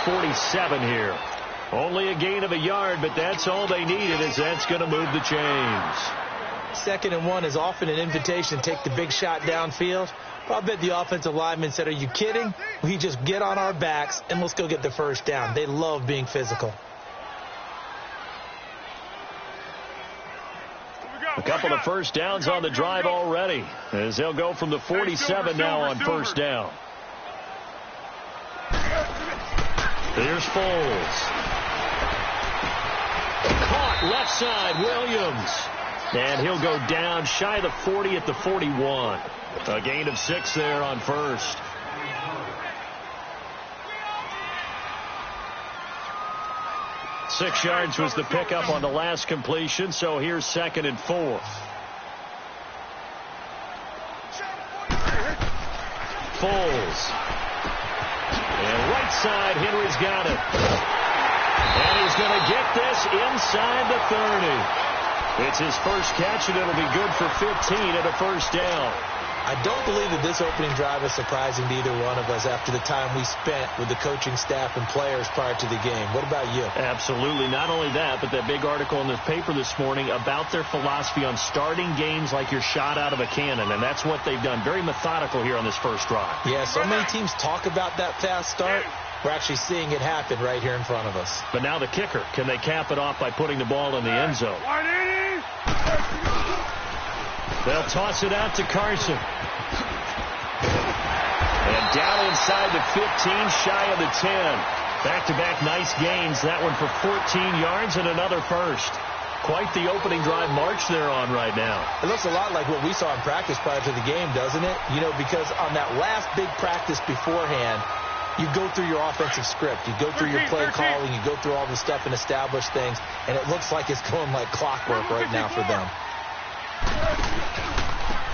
47 here. Only a gain of a yard, but that's all they needed, as that's going to move the chains. 2nd and 1 is often an invitation to take the big shot downfield. But I bet the offensive lineman said, are you kidding? We just get on our backs and let's go get the first down. They love being physical. A couple of first downs on the drive already, as they'll go from the 47 now on first down. Here's Foles. Caught left side, Williams. And he'll go down shy of the 40 at the 41. A gain of 6 there on first. Six yards was the pickup on the last completion, so here's 2nd and 4. Foles. And right side, Henry's got it. And he's going to get this inside the 30. It's his first catch, and it'll be good for 15 and a first down. I don't believe that this opening drive is surprising to either one of us after the time we spent with the coaching staff and players prior to the game. What about you? Absolutely. Not only that, but that big article in the paper this morning about their philosophy on starting games like you're shot out of a cannon, and that's what they've done. Very methodical here on this first drive. Yeah, so many teams talk about that fast start. We're actually seeing it happen right here in front of us. But now the kicker. Can they cap it off by putting the ball in the end zone? They'll toss it out to Carson. And down inside the 15, shy of the 10. Back-to-back nice gains. That one for 14 yards and another first. Quite the opening drive march they're on right now. It looks a lot like what we saw in practice prior to the game, doesn't it? You know, because on that last big practice beforehand, you go through your offensive script. You go through your play calling. You go through all the stuff and establish things. And it looks like it's going like clockwork right now for them.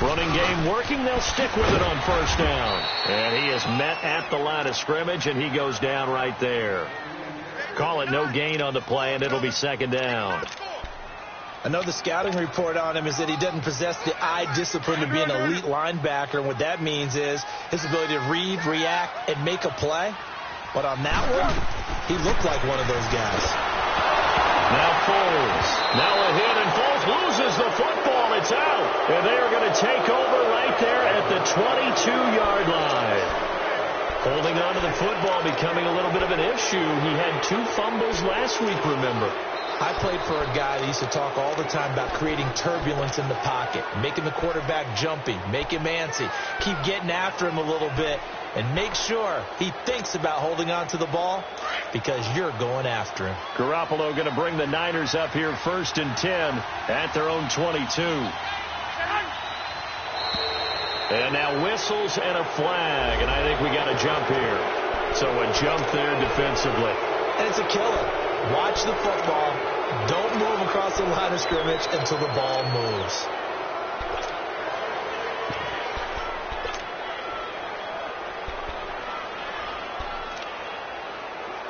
Running game working. They'll stick with it on first down. And he is met at the line of scrimmage, and he goes down right there. Call it no gain on the play, and it'll be 2nd down. I know the scouting report on him is that he doesn't possess the eye discipline to be an elite linebacker. And what that means is his ability to read, react, and make a play. But on that one, he looked like one of those guys. Now Foles. Now a hit, and Foles loses the football. It's out. And they are going to take over right there at the 22-yard line. Holding on to the football becoming a little bit of an issue. He had 2 fumbles last week, remember. I played for a guy that used to talk all the time about creating turbulence in the pocket, making the quarterback jumpy, make him antsy, keep getting after him a little bit, and make sure he thinks about holding on to the ball because you're going after him. Garoppolo going to bring the Niners up here 1st and 10 at their own 22. And now whistles and a flag, and I think we got a jump here. So a jump there defensively. And it's a killer. Watch the football. Don't move across the line of scrimmage until the ball moves.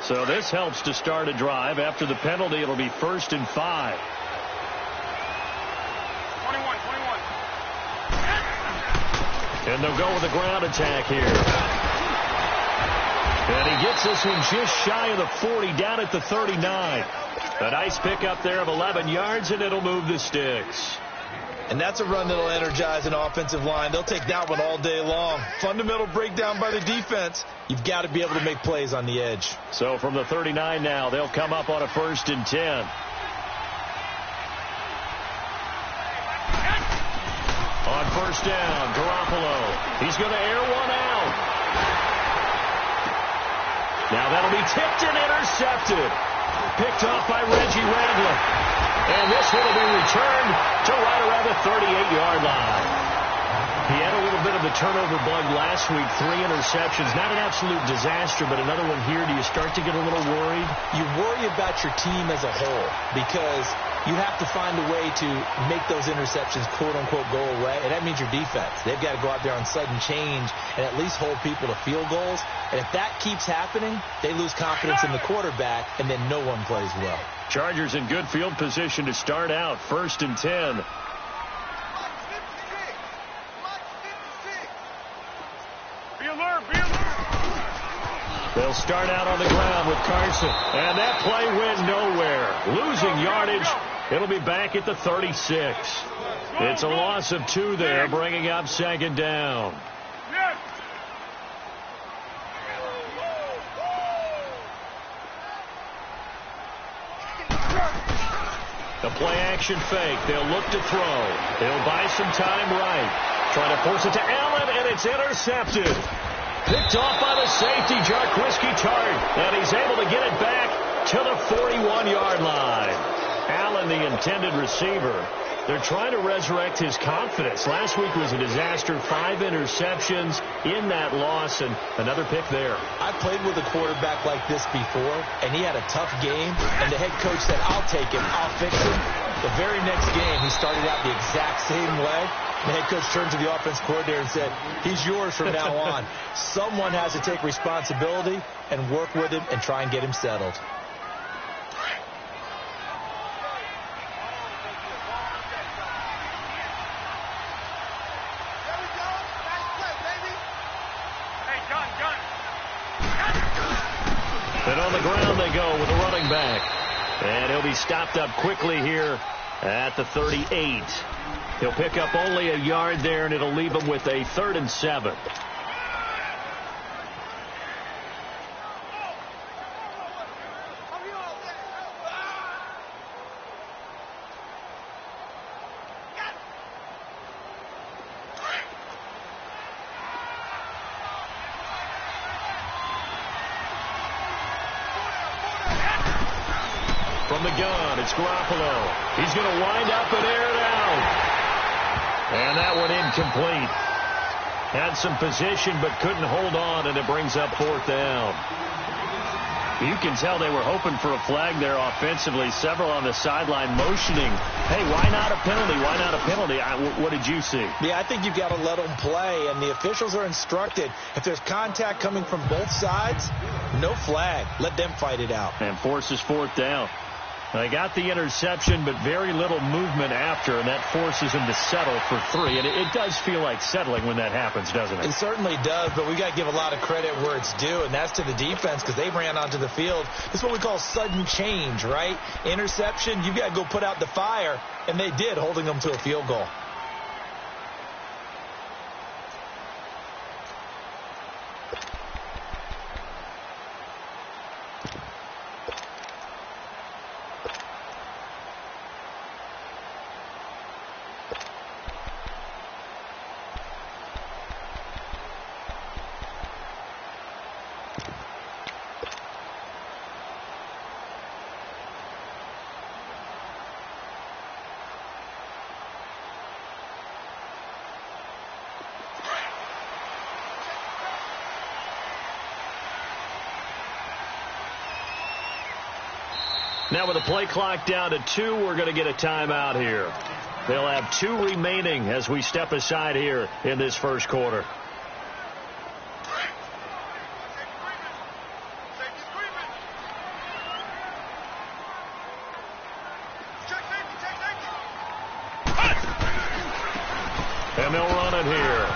So this helps to start a drive. After the penalty, it'll be 1st and 5. 21. And they'll go with a ground attack here. And he gets this one just shy of the 40, down at the 39. A nice pickup there of 11 yards, and it'll move the sticks. And that's a run that'll energize an offensive line. They'll take that one all day long. Fundamental breakdown by the defense. You've got to be able to make plays on the edge. So from the 39 now, they'll come up on a 1st and 10. On first down, Garoppolo. He's going to air one out. Now that'll be tipped and intercepted. Picked off by Reggie Ragland. And this one will be returned to right around the 38-yard line. He had a little bit of the turnover bug last week. 3 interceptions. Not an absolute disaster, but another one here. Do you start to get a little worried? You worry about your team as a whole because you have to find a way to make those interceptions, quote-unquote, go away. And that means your defense. They've got to go out there on sudden change and at least hold people to field goals. And if that keeps happening, they lose confidence in the quarterback, and then no one plays well. Chargers in good field position to start out. 1st and 10. They'll start out on the ground with Carson. And that play went nowhere. Losing yardage. It'll be back at the 36. It's a loss of 2 there, bringing up 2nd down. The play-action fake. They'll look to throw. They'll buy some time right. Trying to force it to Allen, and it's intercepted. Picked off by the safety, Jarquiski Tart. And he's able to get it back to the 41-yard line. Allen, the intended receiver. They're trying to resurrect his confidence. Last week was a disaster. 5 interceptions in that loss, and another pick there. I played with a quarterback like this before, and he had a tough game, and the head coach said, I'll take him, I'll fix him. The very next game, he started out the exact same way. The head coach turned to the offense coordinator and said, he's yours from now on. Someone has to take responsibility and work with him and try and get him settled. And on the ground they go with a running back. And he'll be stopped up quickly here at the 38. He'll pick up only a yard there, and it'll leave him with a 3rd and 7. From the gun, it's Garoppolo. He's going to wind up and air it out. And that one incomplete. Had some position but couldn't hold on, and it brings up 4th down. You can tell they were hoping for a flag there offensively. Several on the sideline motioning, hey, why not a penalty? Why not a penalty? What did you see? Yeah, I think you've got to let them play, and the officials are instructed. If there's contact coming from both sides, no flag. Let them fight it out. And forces 4th down. They got the interception, but very little movement after, and that forces him to settle for 3. And it does feel like settling when that happens, doesn't it? It certainly does, but we got to give a lot of credit where it's due, and that's to the defense because they ran onto the field. It's what we call sudden change, right? Interception, you've got to go put out the fire, and they did, holding them to a field goal. Now with the play clock down to 2, we're going to get a timeout here. They'll have 2 remaining as we step aside here in this first quarter. And they'll run it here.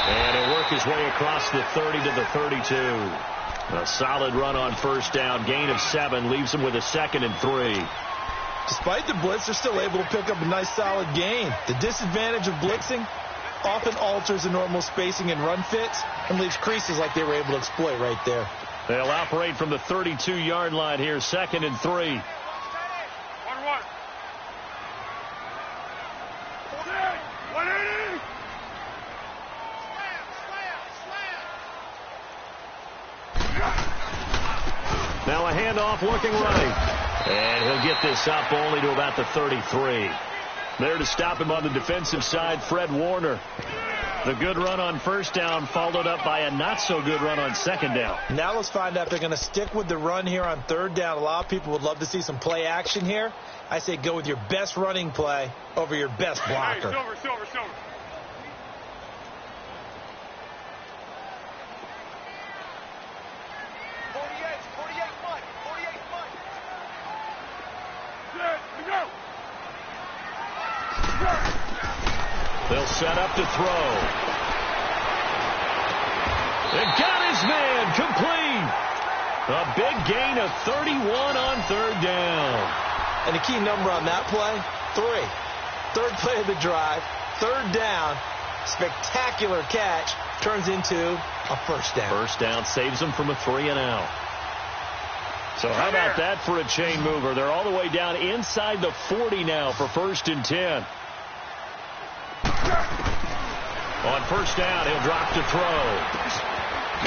And he'll work his way across the 30 to the 32. A solid run on 1st down. Gain of 7 leaves him with a 2nd and 3. Despite the blitz, they're still able to pick up a nice solid gain. The disadvantage of blitzing often alters the normal spacing and run fits and leaves creases like they were able to exploit right there. They'll operate from the 32-yard line here. 2nd and 3. Now a handoff looking right. And he'll get this up only to about the 33. There to stop him on the defensive side, Fred Warner. The good run on 1st down followed up by a not-so-good run on 2nd down. Now let's find out if they're going to stick with the run here on 3rd down. A lot of people would love to see some play action here. I say go with your best running play over your best blocker. Hey, silver. They'll set up to throw. And got his his man, complete. A big gain of 31 on third down. And the key number on that play, 3. Third play of the drive, third down, spectacular catch, turns into a first down. First down saves them from a 3-and-out. So how about that for a chain mover? They're all the way down inside the 40 now for 1st and 10. On first down, he'll drop to throw.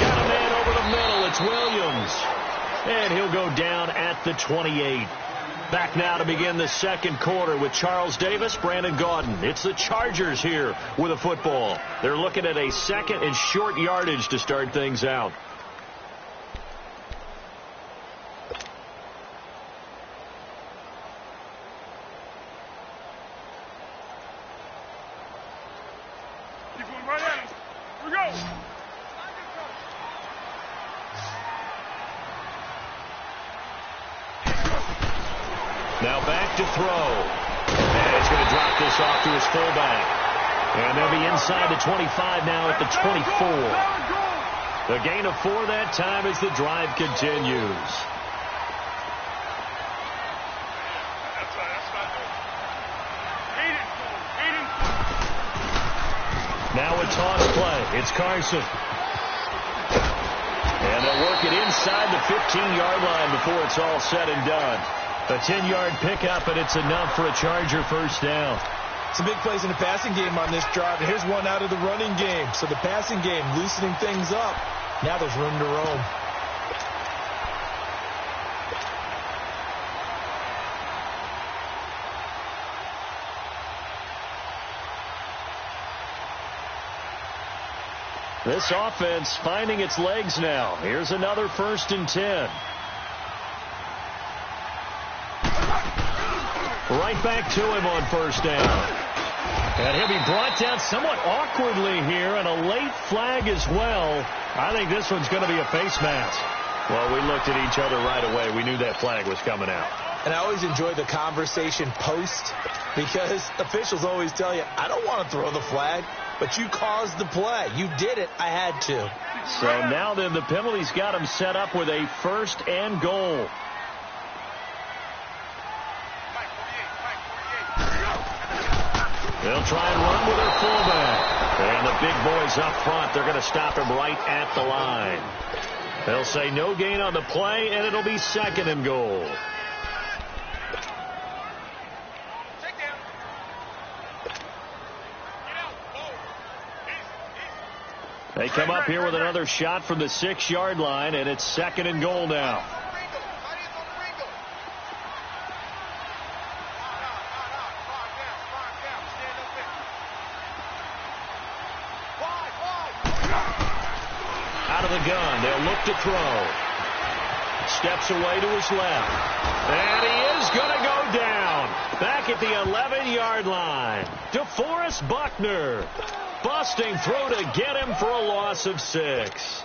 Got a man over the middle. It's Williams. And he'll go down at the 28. Back now to begin the second quarter with Charles Davis, Brandon Gaudin. It's the Chargers here with a football. They're looking at a second and short yardage to start things out. Now back to throw. And he's going to drop this off to his fullback. And they'll be inside the 25 now at the 24. The gain of 4 that time as the drive continues. Now a toss play. It's Carson. And they'll work it inside the 15-yard line before it's all said and done. A 10-yard pickup, and it's enough for a Charger first down. Some big plays in the passing game on this drive, and here's one out of the running game. So the passing game loosening things up. Now there's room to roam. This offense finding its legs now. Here's another 1st and 10. Right back to him on first down. And he'll be brought down somewhat awkwardly here, and a late flag as well. I think this one's going to be a face mask. Well, we looked at each other right away. We knew that flag was coming out. And I always enjoy the conversation post, because officials always tell you, I don't want to throw the flag, but you caused the play. You did it. I had to. So now then the penalty's got him set up with a 1st and goal. They'll try and run with their fullback. And the big boys up front, they're going to stop him right at the line. They'll say no gain on the play, and it'll be 2nd and goal. They come up here with another shot from the 6-yard line, and it's 2nd and goal now. Out of the gun, they'll look to throw. Steps away to his left. And he is going to go down. Back at the 11-yard line. DeForest Buckner. Busting through to get him for a loss of 6.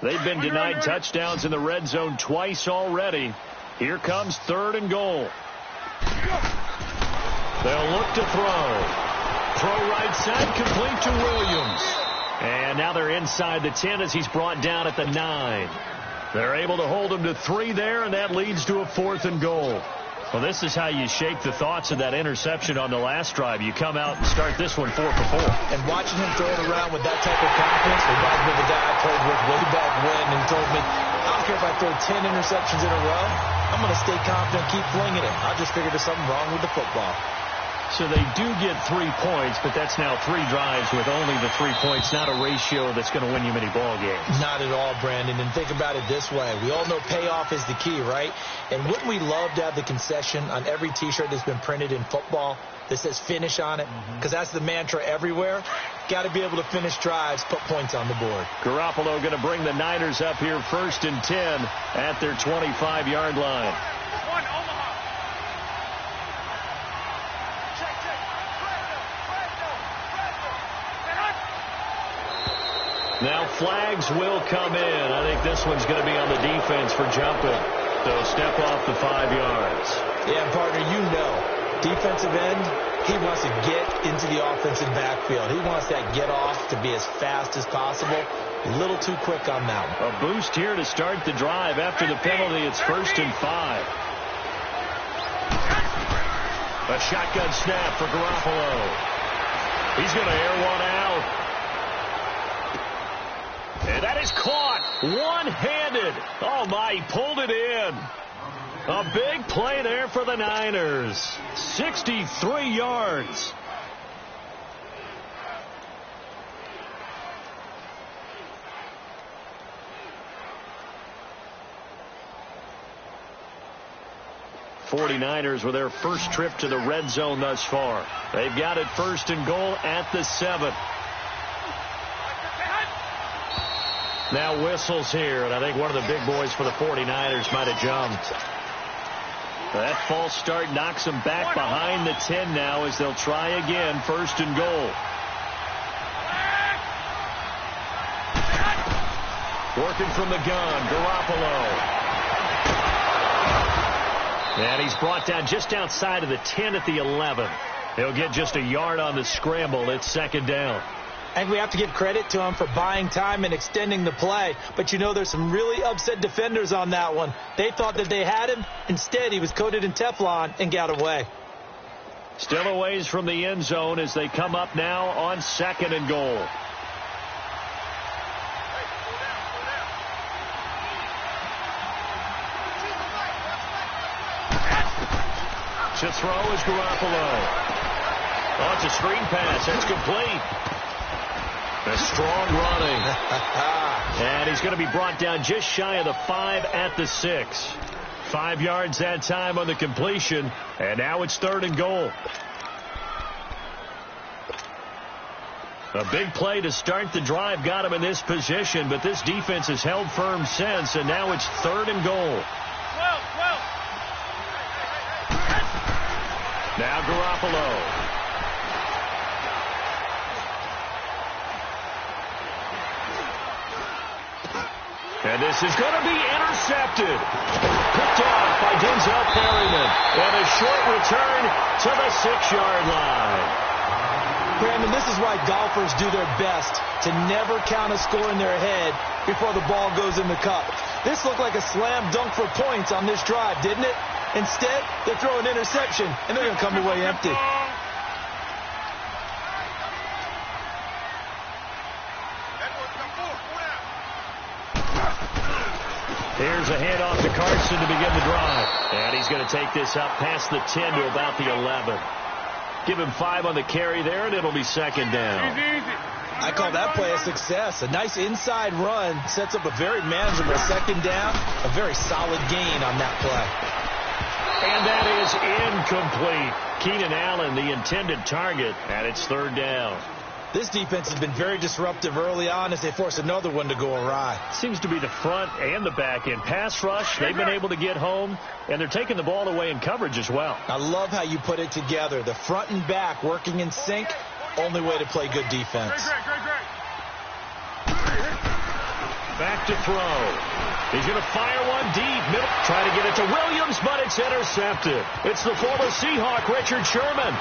They've been denied touchdowns in the red zone twice already. Here comes 3rd and goal. They'll look to throw. Throw right side, complete to Williams. And now they're inside the 10 as he's brought down at the 9. They're able to hold him to 3 there, and that leads to a 4th and goal. Well, this is how you shake the thoughts of that interception on the last drive. You come out and start this one 4 for 4. And watching him throw it around with that type of confidence reminds me of the guy I played with way back when, and he told me, I don't care if I throw 10 interceptions in a row. I'm going to stay confident, keep flinging it. I just figured there's something wrong with the football. So they do get 3 points, but that's now 3 drives with only the 3 points, not a ratio that's going to win you many ball games. Not at all, Brandon. And think about it this way. We all know payoff is the key, right? And wouldn't we love to have the concession on every T-shirt that's been printed in football that says finish on it? Because that's the mantra everywhere. Got to be able to finish drives, put points on the board. Garoppolo going to bring the Niners up here 1st and 10 at their 25-yard line. Now flags will come in. I think this one's going to be on the defense for jumping. So step off the 5 yards. Yeah, partner, you know, defensive end, he wants to get into the offensive backfield. He wants that get off to be as fast as possible. A little too quick on that one. A boost here to start the drive. After the penalty, it's 1st and 5. A shotgun snap for Garoppolo. He's going to air one out. And that is caught one-handed. Oh, my, he pulled it in. A big play there for the Niners. 63 yards. '49ers with their first trip to the red zone thus far. They've got it 1st and goal at the 7. Now whistles here, and I think one of the big boys for the 49ers might have jumped. That false start knocks them back behind the 10 now as they'll try again, 1st and goal. Working from the gun, Garoppolo. And he's brought down just outside of the 10 at the 11. He'll get just a yard on the scramble. It's 2nd down. And we have to give credit to him for buying time and extending the play. But, you know, there's some really upset defenders on that one. They thought that they had him. Instead, he was coated in Teflon and got away. Still a ways from the end zone as they come up now on 2nd and goal. To throw is Garoppolo. Oh, it's a screen pass. That's complete. A strong running. And he's going to be brought down just shy of the 5 at the 6. 5 yards that time on the completion. And now it's 3rd and goal. A big play to start the drive got him in this position, but this defense has held firm since, and now it's 3rd and goal. Now Garoppolo. And this is going to be intercepted. Picked off by Denzel Perryman. And a short return to the 6-yard line. Brandon, this is why golfers do their best to never count a score in their head before the ball goes in the cup. This looked like a slam dunk for points on this drive, didn't it? Instead, they throw an interception, and they're going to come away empty. Here's a handoff to Carson to begin the drive. And he's going to take this up past the 10 to about the 11. Give him 5 on the carry there, and it'll be 2nd down. I call that play a success. A nice inside run sets up a very manageable 2nd down. A very solid gain on that play. And that is incomplete. Keenan Allen, the intended target, and it's 3rd down. This defense has been very disruptive early on as they force another one to go awry. Seems to be the front and the back end. Pass rush, they've been able to get home, and they're taking the ball away in coverage as well. I love how you put it together. The front and back working in sync, only way to play good defense. Back to throw. He's going to fire one deep. Middle, try to get it to Williams, but it's intercepted. It's the former Seahawk, Richard Sherman.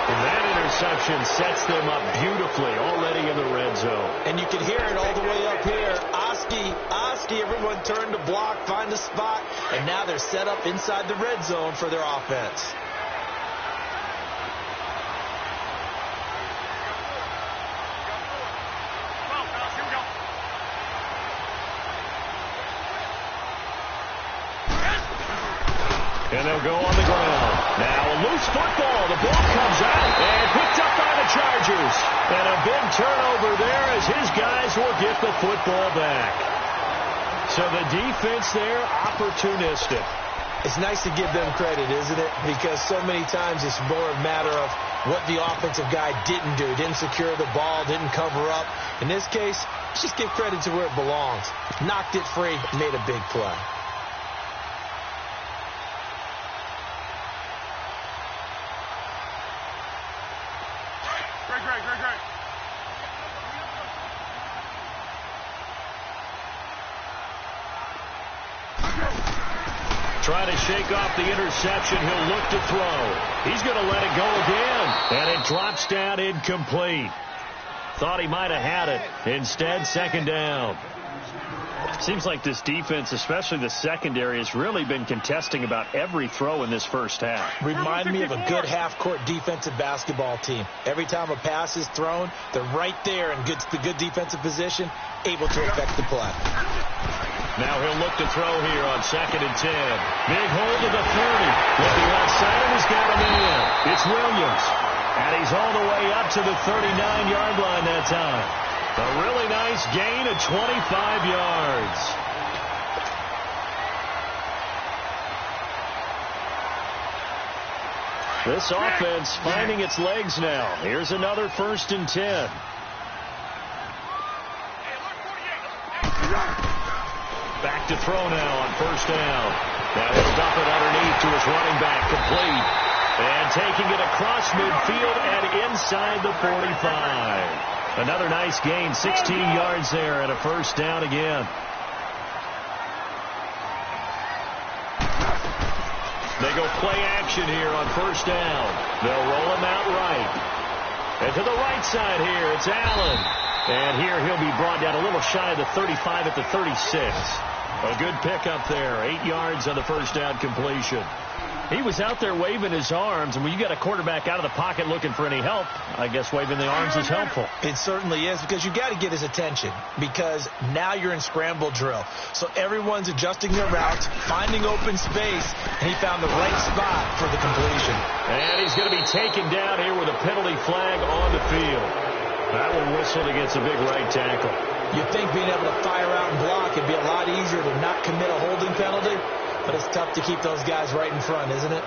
And that interception sets them up beautifully already in the red zone. And you can hear it all the way up here. Oski, everyone turned to block, find a spot, and now they're set up inside the red zone for their offense. And they'll go on the ground. Now a loose football. The ball comes out and picked up by the Chargers. And a big turnover there as his guys will get the football back. So the defense there, opportunistic. It's nice to give them credit, isn't it? Because so many times it's more a matter of what the offensive guy didn't do. Didn't secure the ball, didn't cover up. In this case, let's just give credit to where it belongs. Knocked it free, made a big play. Trying to shake off the interception. He'll look to throw. He's going to let it go again. And it drops down incomplete. Thought he might have had it. Instead, second down. Seems like this defense, especially the secondary, has really been contesting about every throw in this first half. Remind me of a good half-court defensive basketball team. Every time a pass is thrown, they're right there and gets the good defensive position, able to affect the play. Now he'll look to throw here on 2nd and 10. Big hold to the 30. With the left side, and he's got him in. It's Williams. And he's all the way up to the 39-yard line that time. A really nice gain of 25 yards. This offense finding its legs now. Here's another 1st and 10. Back to throw now on 1st down. Now he'll dump it underneath to his running back, complete. And taking it across midfield and inside the 45. Another nice gain, 16 yards there and a 1st down again. They go play action here on 1st down. They'll roll him out right. And to the right side here, it's Allen. And here he'll be brought down a little shy of the 35 at the 36. A good pickup there, 8 yards on the 1st down completion. He was out there waving his arms, and when you got a quarterback out of the pocket looking for any help, I guess waving the arms is helpful. It certainly is, because you got to get his attention, because now you're in scramble drill. So everyone's adjusting their routes, finding open space, and he found the right spot for the completion. And he's going to be taken down here with a penalty flag on the field. That will whistle against a big right tackle. You'd think being able to fire out and block would be a lot easier to not commit a holding penalty. But it's tough to keep those guys right in front, isn't it?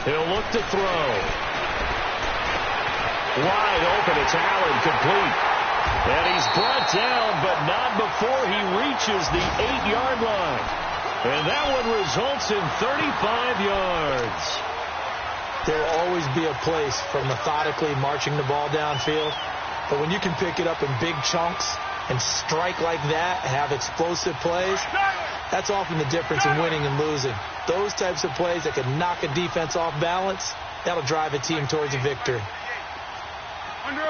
He'll look to throw. Wide open, it's Allen, complete. And he's brought down, but not before he reaches the 8-yard line. And that one results in 35 yards. There will always be a place for methodically marching the ball downfield. But when you can pick it up in big chunks and strike like that, have explosive plays, that's often the difference in winning and losing. Those types of plays that can knock a defense off balance, that'll drive a team towards a victory. Under.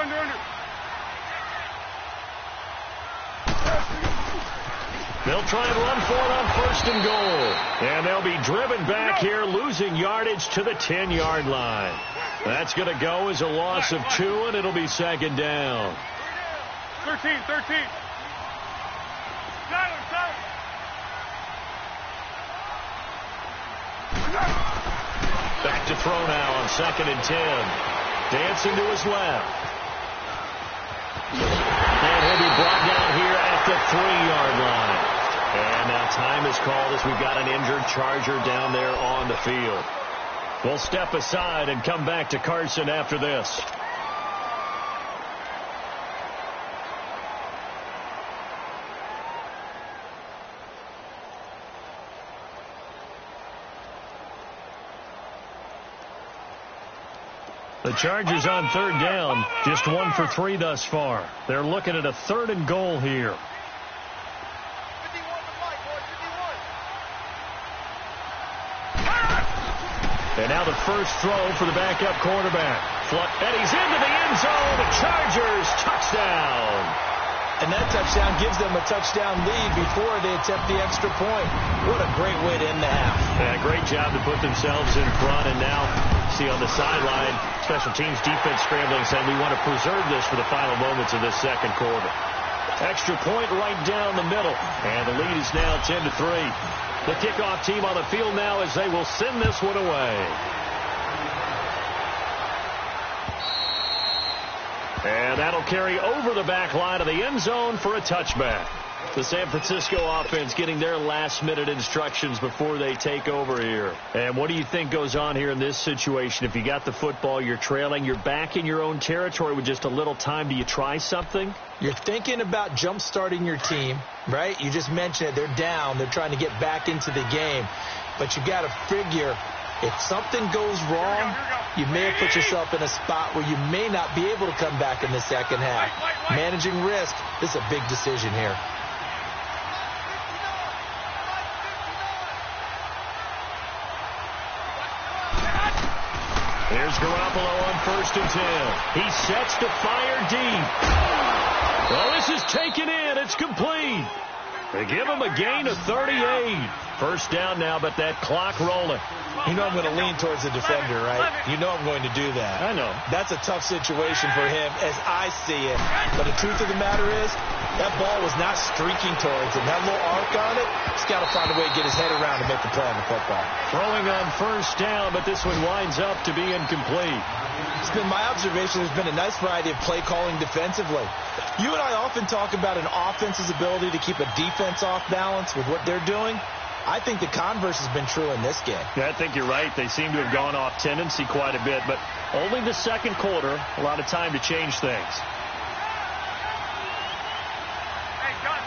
They'll try and run for it on 1st and goal. And they'll be driven back here, losing yardage to the 10-yard line. That's going to go as a loss of 2, and it'll be 2nd down. 13. Back to throw now on 2nd and 10. Dancing to his left. And he'll be brought down here at the 3-yard line. And now time is called as we've got an injured Charger down there on the field. We'll step aside and come back to Carson after this. The Chargers on 3rd down, just 1 for 3 thus far. They're looking at a 3rd and goal here. And now the first throw for the backup quarterback. And he's into the end zone. The Chargers touchdown. And that touchdown gives them a touchdown lead before they attempt the extra point. What a great way to end the half. Yeah, great job to put themselves in front. And now, see on the sideline, special teams defense scrambling, saying we want to preserve this for the final moments of this 2nd quarter. Extra point right down the middle. And the lead is now 10-3. The kickoff team on the field now as they will send this one away. And that'll carry over the back line of the end zone for a touchback. The San Francisco offense getting their last-minute instructions before they take over here. And what do you think goes on here in this situation? If you got the football, you're trailing, you're back in your own territory with just a little time. Do you try something? You're thinking about jump-starting your team, right? You just mentioned it. They're down. They're trying to get back into the game. But you got to figure if something goes wrong, you may have put yourself in a spot where you may not be able to come back in the second half. Managing risk, this is a big decision here. Here's Garoppolo on 1st and 10. He sets to fire deep. Well, this is taken in. It's complete. They give him a gain of 38. First down now, but that clock rolling. You know I'm going to lean towards the defender, right? You know I'm going to do that. I know. That's a tough situation for him as I see it. But the truth of the matter is, that ball was not streaking towards him. That little arc on it, he's got to find a way to get his head around to make the play on the football. Throwing on 1st down, but this one winds up to be incomplete. It's been my observation there's been a nice variety of play calling defensively. You and I often talk about an offense's ability to keep a defense off balance with what they're doing. I think the converse has been true in this game. Yeah, I think you're right. They seem to have gone off tendency quite a bit, but only the second quarter, a lot of time to change things. Hey, gun.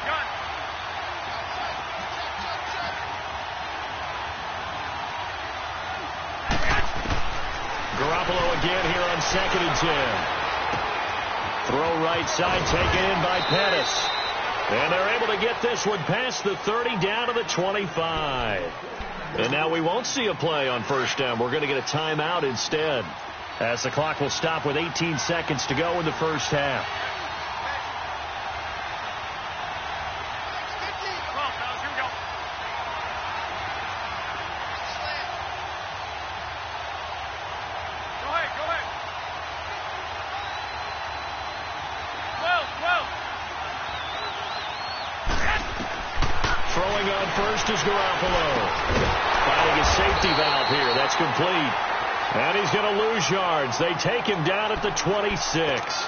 Garoppolo again here on 2nd and 10. Throw right side, taken in by Pettis. And they're able to get this one past the 30 down to the 25. And now we won't see a play on 1st down. We're going to get a timeout instead, as the clock will stop with 18 seconds to go in the first half. Throwing on 1st is Garoppolo. Finding a safety valve here. That's complete. And he's going to lose yards. They take him down at the 26.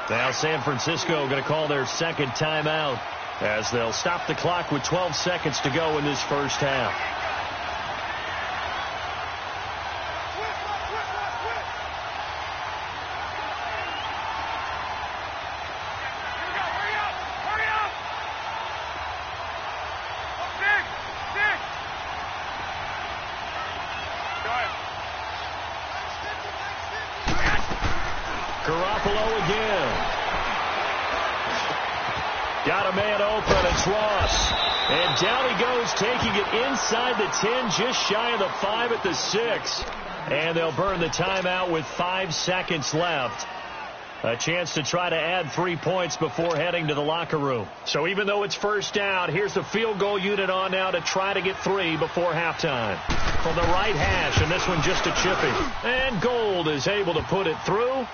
Now San Francisco going to call their second timeout, as they'll stop the clock with 12 seconds to go in this first half. Garoppolo again. Got a man open. It's Ross. And down he goes, taking it inside the 10, just shy of the 5 at the 6. And they'll burn the timeout with 5 seconds left. A chance to try to add 3 points before heading to the locker room. So even though it's first down, here's the field goal unit on now to try to get 3 before halftime. From the right hash, and this one just a chipping. And Gold is able to put it through.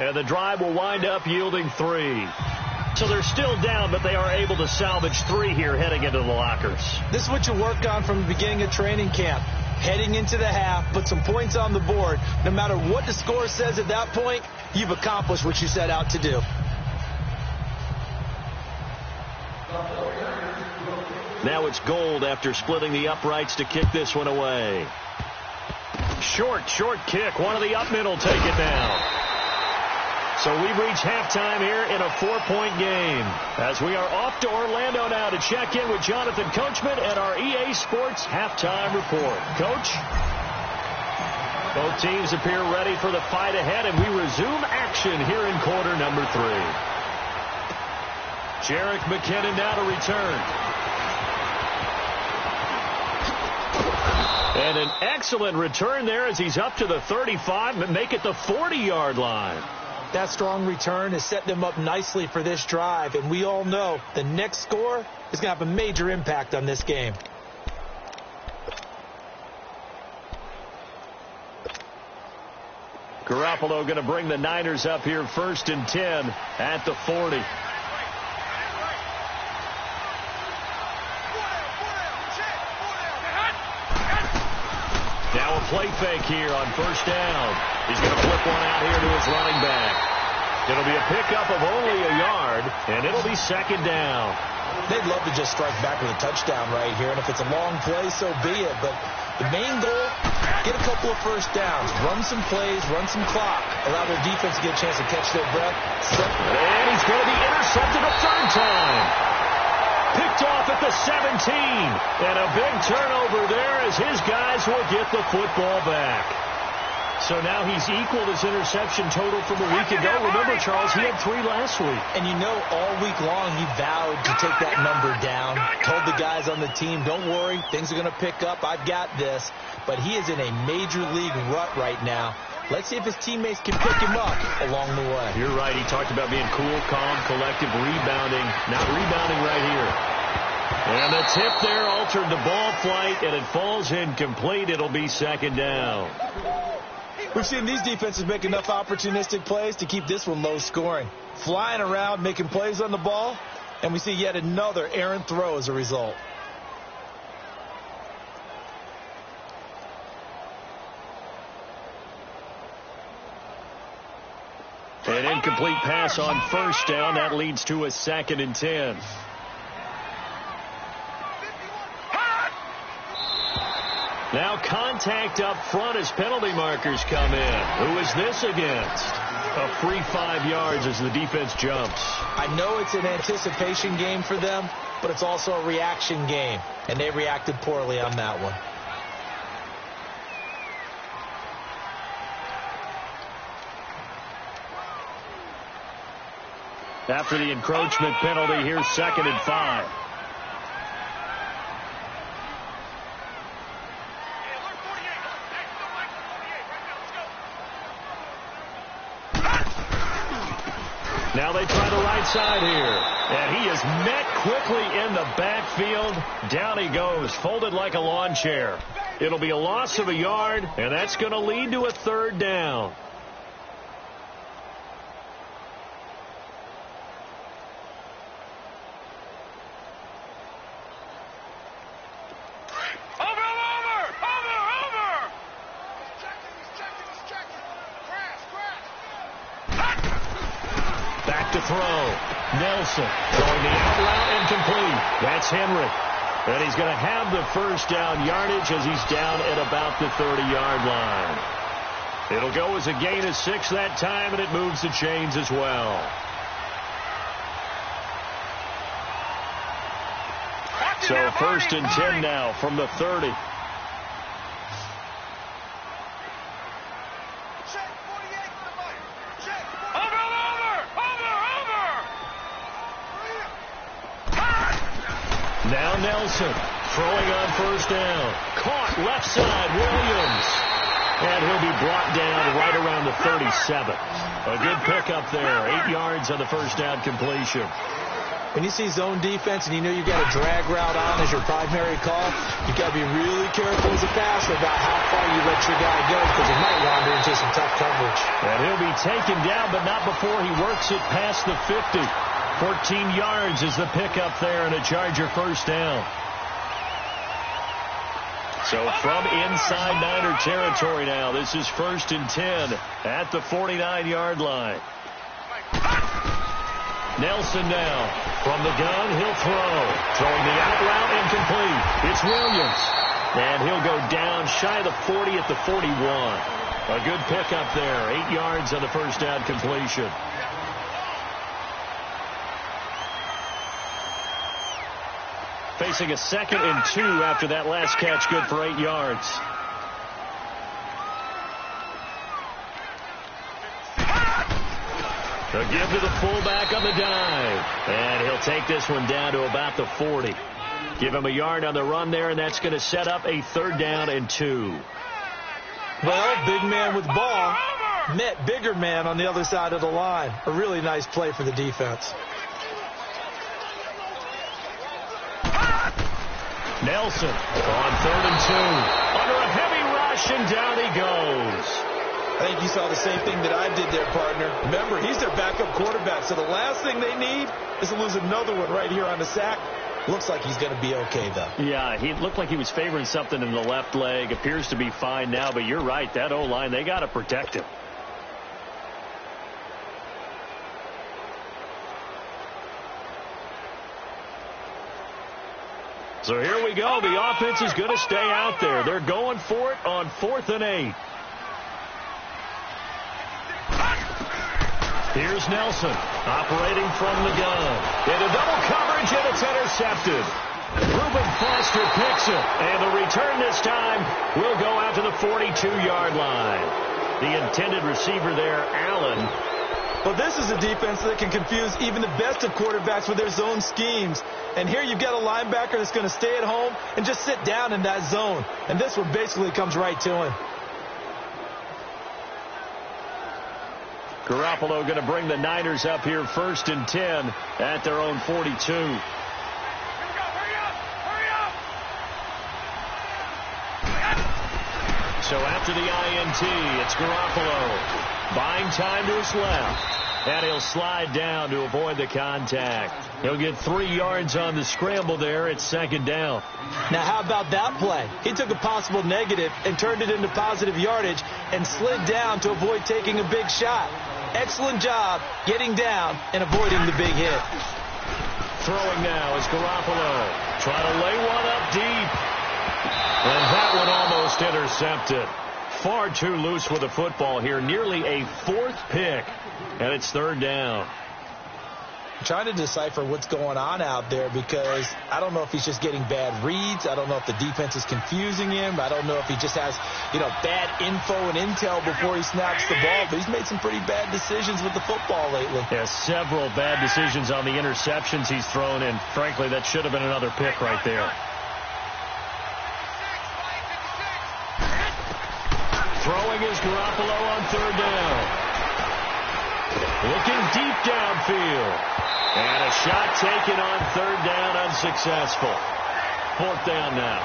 And the drive will wind up yielding 3. So they're still down, but they are able to salvage 3 here heading into the lockers. This is what you work on from the beginning of training camp. Heading into the half, put some points on the board. No matter what the score says at that point, you've accomplished what you set out to do. Now it's Gold after splitting the uprights to kick this one away. Short kick. One of the up middle take it down. So we've reached halftime here in a 4-point game, as we are off to Orlando now to check in with Jonathan Coachman and our EA Sports halftime report. Coach? Both teams appear ready for the fight ahead, and we resume action here in quarter number 3. Jerick McKinnon now to return. And an excellent return there as he's up to the 35 and make it the 40-yard line. That strong return has set them up nicely for this drive, and we all know the next score is going to have a major impact on this game. Garoppolo going to bring the Niners up here 1st and 10 at the 40. Now a play fake here on 1st down. He's going to flip one out here to his running back. It'll be a pickup of only a yard. And it'll be second down. They'd love to just strike back with a touchdown right here, and if it's a long play, so be it. But the main goal, get a couple of first downs, run some plays, run some clock, allow their defense to get a chance to catch their breath. And he's going to be intercepted a third time. Picked off at the 17. And a big turnover there as his guys will get the football back. So now he's equaled his interception total from a week ago. Remember, Charles, he had 3 last week. And you know, all week long he vowed to take that number down. Told the guys on the team, don't worry, things are going to pick up. I've got this. But he is in a major league rut right now. Let's see if his teammates can pick him up along the way. You're right. He talked about being cool, calm, collective, rebounding. Not rebounding right here. And the tip there altered the ball flight, and it falls incomplete. It'll be second down. We've seen these defenses make enough opportunistic plays to keep this one low scoring. Flying around, making plays on the ball, and we see yet another errant throw as a result. An incomplete pass on first down. That leads to a 2nd and 10. Now contact up front as penalty markers come in. Who is this against? A free 5 yards as the defense jumps. I know it's an anticipation game for them, but it's also a reaction game, and they reacted poorly on that one. After the encroachment penalty, here's 2nd and 5. Now they try the right side here. And he is met quickly in the backfield. Down he goes, folded like a lawn chair. It'll be a loss of a yard, and that's going to lead to a 3rd down. Throw. Nelson throwing the out route incomplete. That's Henry. And he's going to have the first down yardage as he's down at about the 30-yard line. It'll go as a gain of 6 that time, and it moves the chains as well. So 1st and 10 now from the 30. Now Nelson throwing on first down. Caught left side, Williams. And he'll be brought down right around the 37. A good pickup there. 8 yards on the first down completion. When you see zone defense and you know you've got a drag route on as your primary call, you've got to be really careful as a passer about how far you let your guy go because he might wander into some tough coverage. And he'll be taken down, but not before he works it past the 50. 14 yards is the pickup there and a Charger first down. So from inside Niner territory now, this is 1st and 10 at the 49-yard line. Nelson now from the gun, he'll throw. Throwing the out route incomplete. It's Williams. And he'll go down shy of the 40 at the 41. A good pickup there. 8 yards on the first down completion. Facing a 2nd and 2 after that last catch, good for 8 yards. A give to the fullback on the dive. And he'll take this one down to about the 40. Give him a yard on the run there, and that's going to set up a 3rd down and 2. Well, big man with ball met bigger man on the other side of the line. A really nice play for the defense. Nelson on 3rd and 2. Under a heavy rush, and down he goes. I think you saw the same thing that I did there, partner. Remember, he's their backup quarterback, so the last thing they need is to lose another one right here on the sack. Looks like he's going to be okay, though. Yeah, he looked like he was favoring something in the left leg. Appears to be fine now, but you're right. That O-line, they got to protect him. So here we go. The offense is going to stay out there. They're going for it on 4th and 8. Here's Nelson operating from the gun. Into double coverage, and it's intercepted. Reuben Foster picks it, and the return this time will go out to the 42-yard line. The intended receiver there, Allen. Well, this is a defense that can confuse even the best of quarterbacks with their zone schemes. And here you've got a linebacker that's going to stay at home and just sit down in that zone. And this one basically comes right to him. Garoppolo going to bring the Niners up here 1st and 10 at their own 42. So after the INT, it's Garoppolo. Buying time to his left. And he'll slide down to avoid the contact. He'll get 3 yards on the scramble there. It's 2nd down. Now, how about that play? He took a possible negative and turned it into positive yardage and slid down to avoid taking a big shot. Excellent job getting down and avoiding the big hit. Throwing now is Garoppolo. Trying to lay one up deep. And that one almost intercepted. Far too loose with the football here. Nearly a 4th pick. And it's 3rd down. I'm trying to decipher what's going on out there because I don't know if he's just getting bad reads. I don't know if the defense is confusing him. I don't know if he just has, bad info and intel before he snaps the ball. But he's made some pretty bad decisions with the football lately. Yeah, several bad decisions on the interceptions he's thrown, and frankly, that should have been another pick right there. Throwing is Garoppolo on 3rd down. Looking deep downfield. And a shot taken on 3rd down, unsuccessful. 4th down now.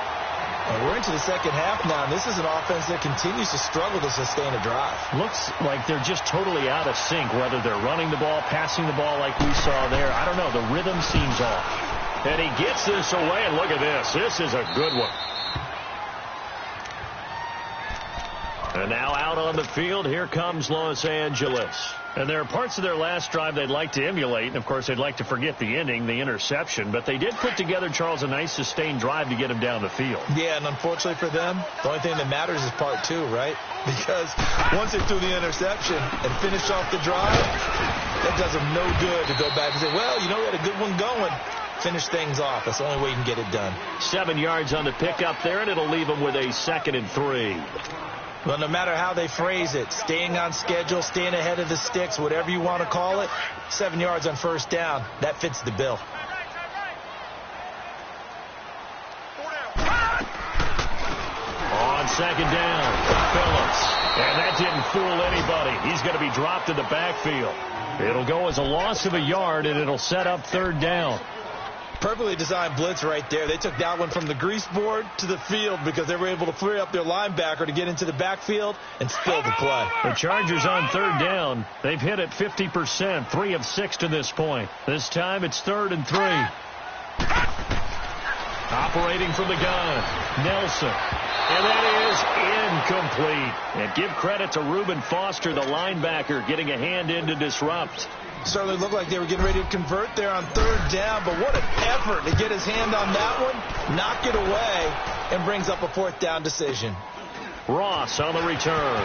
And we're into the 2nd half now. This is an offense that continues to struggle to sustain a drive. Looks like they're just totally out of sync, whether they're running the ball, passing the ball like we saw there. I don't know. The rhythm seems off. And he gets this away, and look at this. This is a good one. And now out on the field, here comes Los Angeles. And there are parts of their last drive they'd like to emulate. And, of course, they'd like to forget the ending, the interception. But they did put together, Charles, a nice sustained drive to get him down the field. Yeah, and unfortunately for them, the only thing that matters is part 2, right? Because once they threw the interception and finished off the drive, that does them no good to go back and say, well, we had a good one going. Finish things off. That's the only way you can get it done. 7 yards on the pickup there, and it'll leave them with a 2nd and 3. Well, no matter how they phrase it, staying on schedule, staying ahead of the sticks, whatever you want to call it, 7 yards on 1st down, that fits the bill. On 2nd down, Phillips. And that didn't fool anybody. He's going to be dropped in the backfield. It'll go as a loss of a yard, and it'll set up 3rd down. Perfectly designed blitz right there. They took that one from the grease board to the field because they were able to free up their linebacker to get into the backfield and spill the play. The Chargers on 3rd down. They've hit it 50%, 3 of 6 to this point. This time it's 3rd and 3. Operating from the gun, Nelson. And that is incomplete. And give credit to Reuben Foster, the linebacker, getting a hand in to disrupt. Certainly looked like they were getting ready to convert there on 3rd down, but what an effort to get his hand on that one, knock it away, and brings up a 4th down decision. Ross on the return.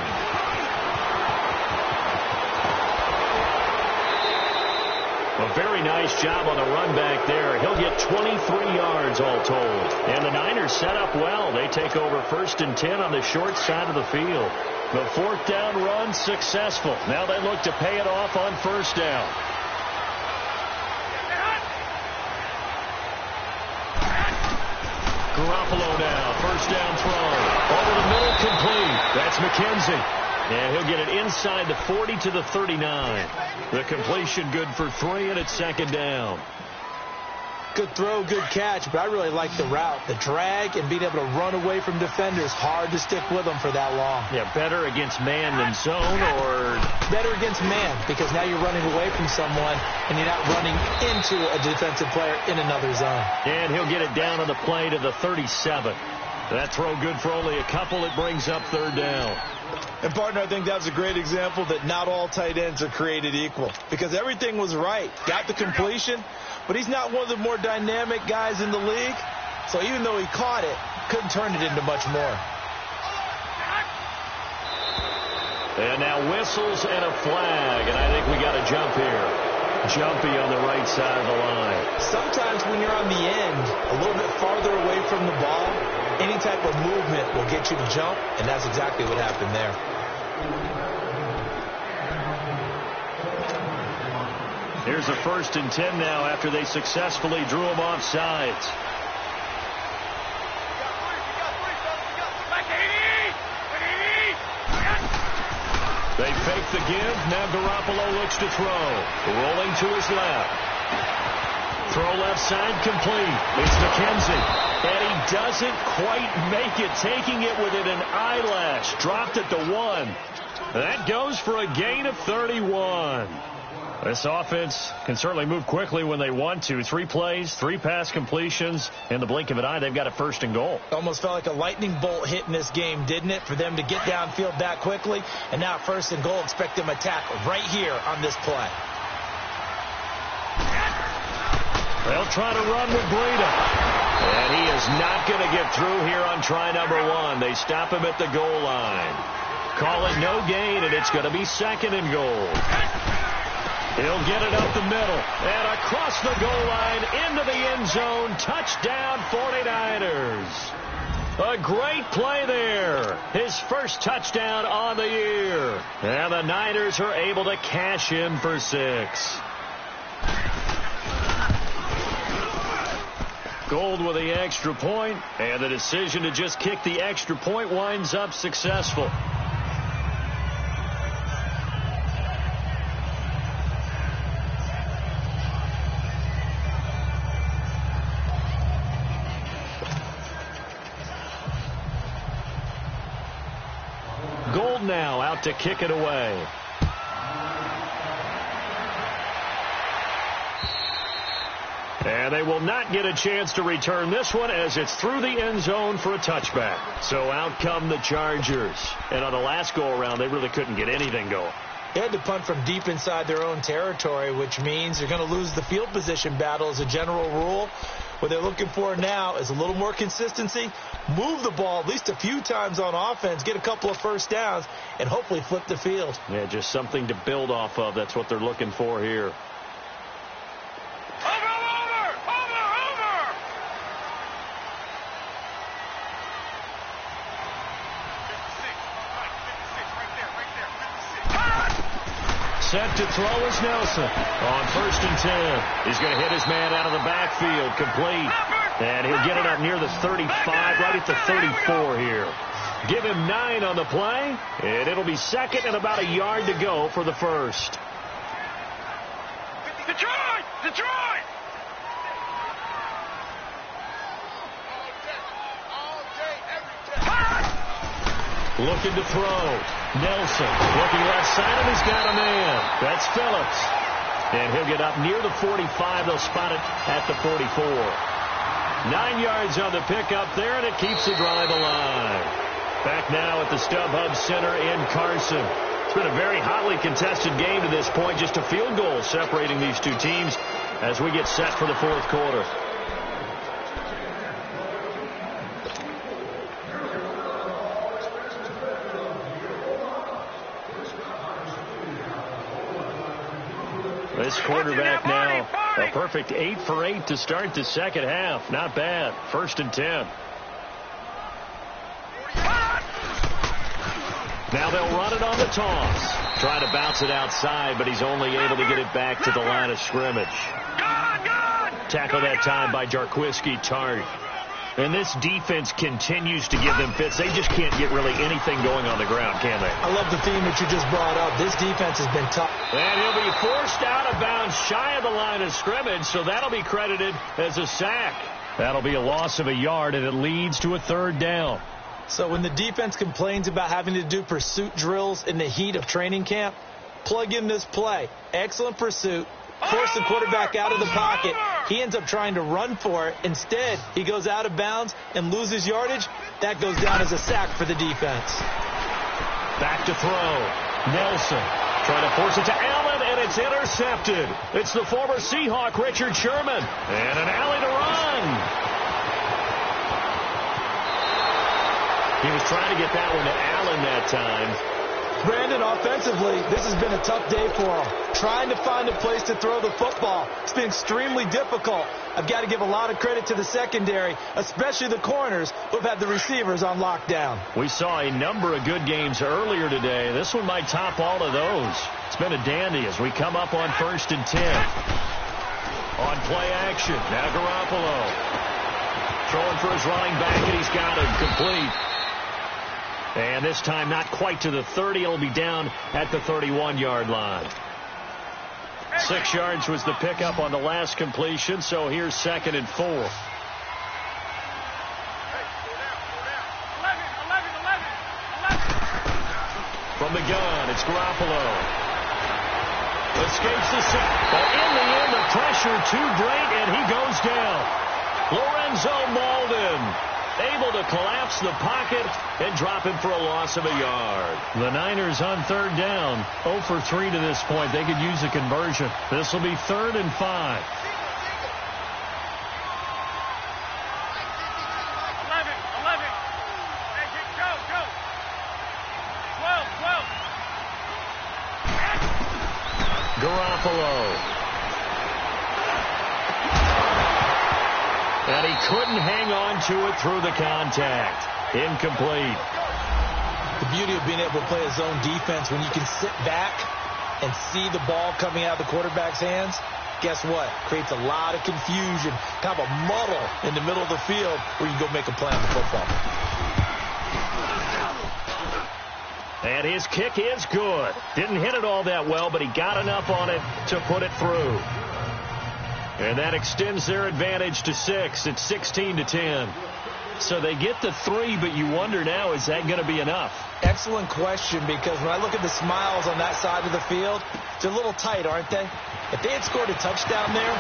A very nice job on the run back there. He'll get 23 yards all told. And the Niners set up well. They take over 1st and 10 on the short side of the field. The 4th down run successful. Now they look to pay it off on 1st down. Garoppolo now. 1st down throw. Over the middle, complete. That's McKenzie. And he'll get it inside the 40 to the 39. The completion good for 3, and it's 2nd down. Good throw, good catch, but I really like the route. The drag and being able to run away from defenders. Hard to stick with them for that long. Yeah, better against man than zone, or? Better against man, because now you're running away from someone and you're not running into a defensive player in another zone. And he'll get it down on the play to the 37. That throw good for only a couple. It brings up 3rd down. And, partner, I think that's a great example that not all tight ends are created equal. Because everything was right. Got the completion, but he's not one of the more dynamic guys in the league. So even though he caught it, couldn't turn it into much more. And now whistles and a flag, and I think we got a jump here. Jumpy on the right side of the line. Sometimes when you're on the end, a little bit farther away from the ball, any type of movement will get you to jump, and that's exactly what happened there. Here's a 1st and 10 now after they successfully drew him off sides. They fake the give. Now Garoppolo looks to throw. Rolling to his left. Throw left side complete. It's McKenzie. And he doesn't quite make it. Taking it within an eyelash. Dropped it to 1. That goes for a gain of 31. This offense can certainly move quickly when they want to. 3 plays, 3 pass completions. In the blink of an eye, they've got a 1st and goal. Almost felt like a lightning bolt hit in this game, didn't it? For them to get downfield that quickly. And now 1st and goal, expect them to attack right here on this play. They'll try to run with Breida. And he is not going to get through here on try number 1. They stop him at the goal line. Call it no gain, and it's going to be 2nd and goal. He'll get it up the middle and across the goal line into the end zone. Touchdown, 49ers. A great play there. His 1st touchdown on the year. And the Niners are able to cash in for 6. Gold with the extra point, and the decision to just kick the extra point winds up successful. Gold now out to kick it away. And they will not get a chance to return this one as it's through the end zone for a touchback. So out come the Chargers. And on the last go-around, they really couldn't get anything going. They had to punt from deep inside their own territory, which means they're going to lose the field position battle as a general rule. What they're looking for now is a little more consistency, move the ball at least a few times on offense, get a couple of 1st downs, and hopefully flip the field. Yeah, just something to build off of. That's what they're looking for here. Set to throw is Nelson on 1st and 10. He's going to hit his man out of the backfield, complete. And he'll get it up near the 35, right at the 34 here. Give him 9 on the play, and it'll be 2nd and about a yard to go for the 1st. Detroit! Detroit! Looking to throw. Nelson looking left side, and he's got a man. That's Phillips. And he'll get up near the 45. They'll spot it at the 44. 9 yards on the pickup there, and it keeps the drive alive. Back now at the StubHub Center in Carson. It's been a very hotly contested game to this point. Just a field goal separating these two teams as we get set for the 4th quarter. This quarterback now, a perfect 8 for 8 to start the 2nd half. Not bad. 1st and 10. Now they'll run it on the toss. Trying to bounce it outside, but he's only able to get it back to the line of scrimmage. Tackle that time by Jarquiski Tart. And this defense continues to give them fits. They just can't get really anything going on the ground, can they? I love the theme that you just brought up. This defense has been tough. And he'll be forced out of bounds shy of the line of scrimmage, so that'll be credited as a sack. That'll be a loss of a yard, and it leads to a 3rd down. So when the defense complains about having to do pursuit drills in the heat of training camp, plug in this play. Excellent pursuit. Force the quarterback out of the pocket. He ends up trying to run for it. Instead, he goes out of bounds and loses yardage. That goes down as a sack for the defense. Back to throw. Nelson trying to force it to Allen, and it's intercepted. It's the former Seahawk, Richard Sherman. And an alley to run. He was trying to get that one to Allen that time. Brandon, offensively, this has been a tough day for him. Trying to find a place to throw the football. It's been extremely difficult. I've got to give a lot of credit to the secondary, especially the corners who've had the receivers on lockdown. We saw a number of good games earlier today. This one might top all of those. It's been a dandy as we come up on 1st and 10. On play action, now Garoppolo. Throwing for his running back, and he's got him complete. And this time not quite to the 30. It'll be down at the 31-yard line. 6 yards was the pickup on the last completion, so here's 2nd and 4. From the gun, it's Garoppolo. Escapes the sack. But in the end, the pressure too great, and he goes down. Lorenzo Malden able to collapse the pocket and drop him for a loss of a yard. The Niners on 3rd down. 0 for 3 to this point. They could use a conversion. This will be 3rd and 5. 11. Hey, go. 12. Garoppolo. And he couldn't hang on to it through the contact. Incomplete. The beauty of being able to play a zone defense when you can sit back and see the ball coming out of the quarterback's hands, guess what? Creates a lot of confusion, kind of a muddle in the middle of the field where you go make a play on the football. And his kick is good. Didn't hit it all that well, but he got enough on it to put it through. And that extends their advantage to 6. It's 16-10. So they get the 3, but you wonder now, is that going to be enough? Excellent question, because when I look at the smiles on that side of the field, they're a little tight, aren't they? If they had scored a touchdown there,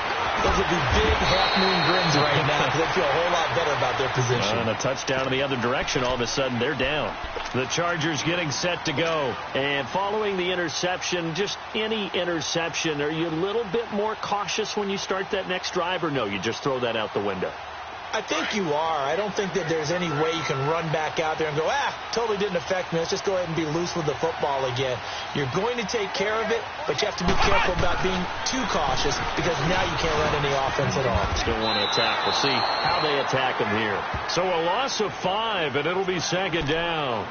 those would be big half-moon grins right now, because they feel a whole lot better about their position. And a touchdown in the other direction, all of a sudden they're down. The Chargers getting set to go. And following the interception, just any interception, are you a little bit more cautious when you start that next drive, or no, you just throw that out the window? I think you are. I don't think that there's any way you can run back out there and go, totally didn't affect me. Let's just go ahead and be loose with the football again. You're going to take care of it, but you have to be careful about being too cautious, because now you can't run any offense at all. Still want to attack. We'll see how they attack them here. So a loss of 5, and it'll be 2nd down.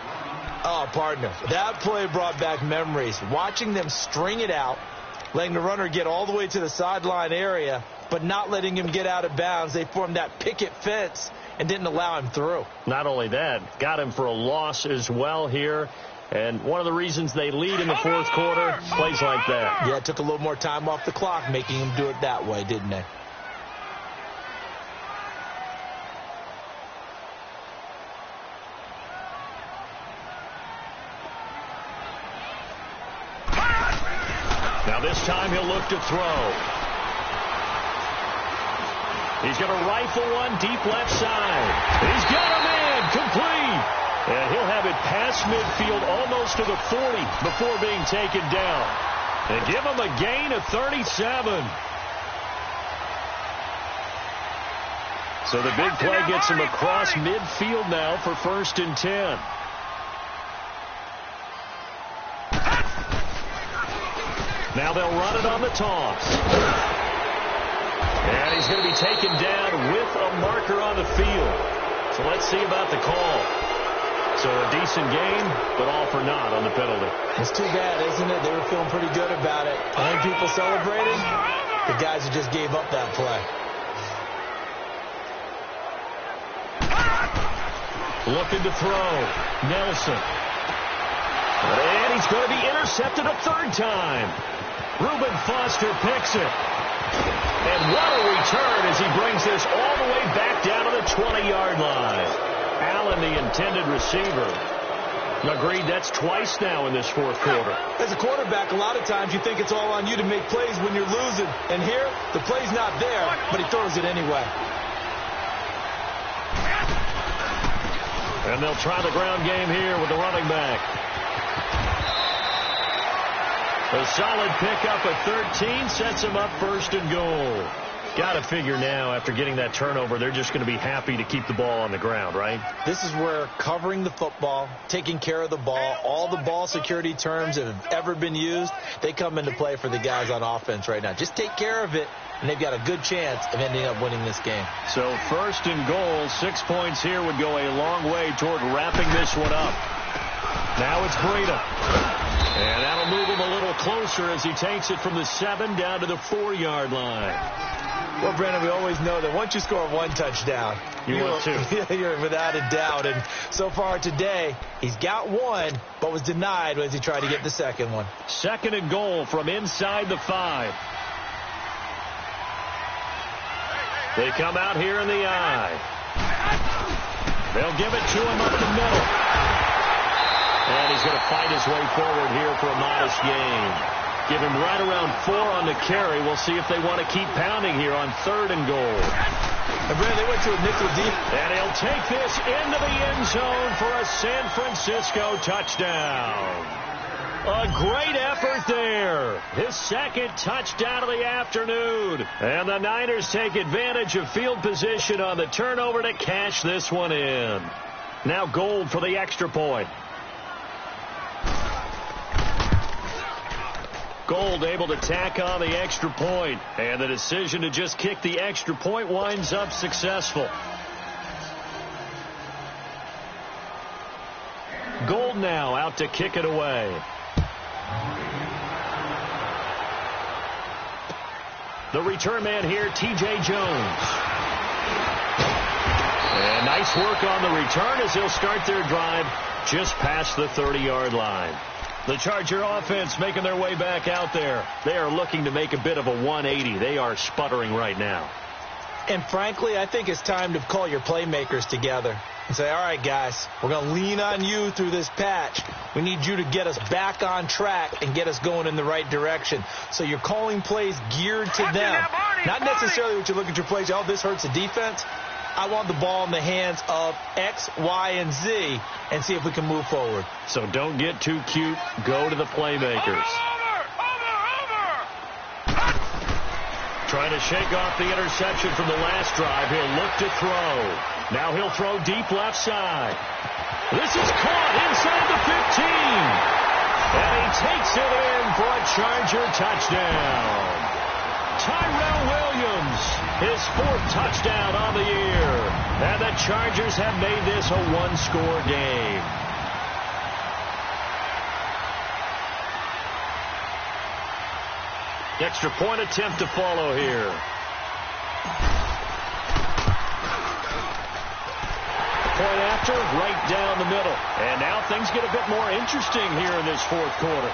Oh, partner, that play brought back memories. Watching them string it out, letting the runner get all the way to the sideline area, but not letting him get out of bounds. They formed that picket fence and didn't allow him through. Not only that, got him for a loss as well here. And one of the reasons they lead in the 4th quarter, plays like that. Yeah, it took a little more time off the clock, making him do it that way, didn't they? Now this time he'll look to throw. He's going to rifle one deep left side. He's got him in, complete. And he'll have it past midfield almost to the 40 before being taken down. And give him a gain of 37. So the big play gets him across midfield now for 1st and 10. Now they'll run it on the toss. And he's going to be taken down with a marker on the field. So let's see about the call. So a decent game, but all for naught on the penalty. It's too bad, isn't it? They were feeling pretty good about it. I think people celebrating, the guys who just gave up that play. Looking to throw. Nelson. And he's going to be intercepted a 3rd time. Reuben Foster picks it. And what a return as he brings this all the way back down to the 20-yard line. Allen, the intended receiver. Agreed, that's twice now in this 4th quarter. As a quarterback, a lot of times you think it's all on you to make plays when you're losing. And here, the play's not there, but he throws it anyway. And they'll try the ground game here with the running back. A solid pickup of 13 sets him up 1st and goal. Got to figure now, after getting that turnover, they're just going to be happy to keep the ball on the ground, right? This is where covering the football, taking care of the ball, all the ball security terms that have ever been used, they come into play for the guys on offense right now. Just take care of it, and they've got a good chance of ending up winning this game. So 1st and goal, 6 points here would go a long way toward wrapping this one up. Now it's Breida. And that'll move him a little closer as he takes it from the 7 down to the 4-yard line. Well, Brandon, we always know that once you score 1 touchdown, you're without a doubt. And so far today, he's got 1, but was denied as he tried to get the 2nd one. 2nd and goal from inside the 5. They come out here in the I. They'll give it to him up the middle. And he's going to fight his way forward here for a modest gain. Give him right around 4 on the carry. We'll see if they want to keep pounding here on 3rd and goal. And Brandon, they went to a nickel deep. And he'll take this into the end zone for a San Francisco touchdown. A great effort there. His 2nd touchdown of the afternoon. And the Niners take advantage of field position on the turnover to cash this one in. Now Gold for the extra point. Gold able to tack on the extra point. And the decision to just kick the extra point winds up successful. Gold now out to kick it away. The return man here, T.J. Jones. And nice work on the return as they'll start their drive just past the 30-yard line. The Charger offense making their way back out there. They are looking to make a bit of a 180. They are sputtering right now. And frankly, I think it's time to call your playmakers together and say, all right, guys, we're going to lean on you through this patch. We need you to get us back on track and get us going in the right direction. So you're calling plays geared to them. Not necessarily what you look at your plays, oh, this hurts the defense. I want the ball in the hands of X, Y, and Z and see if we can move forward. So don't get too cute. Go to the playmakers. Trying to shake off the interception from the last drive. He'll look to throw. Now he'll throw deep left side. This is caught inside the 15. And he takes it in for a Charger touchdown. Tyrell Williams, his 4th touchdown on the year. And the Chargers have made this a 1-score game. Extra point attempt to follow here. Point after, right down the middle. And now things get a bit more interesting here in this 4th quarter.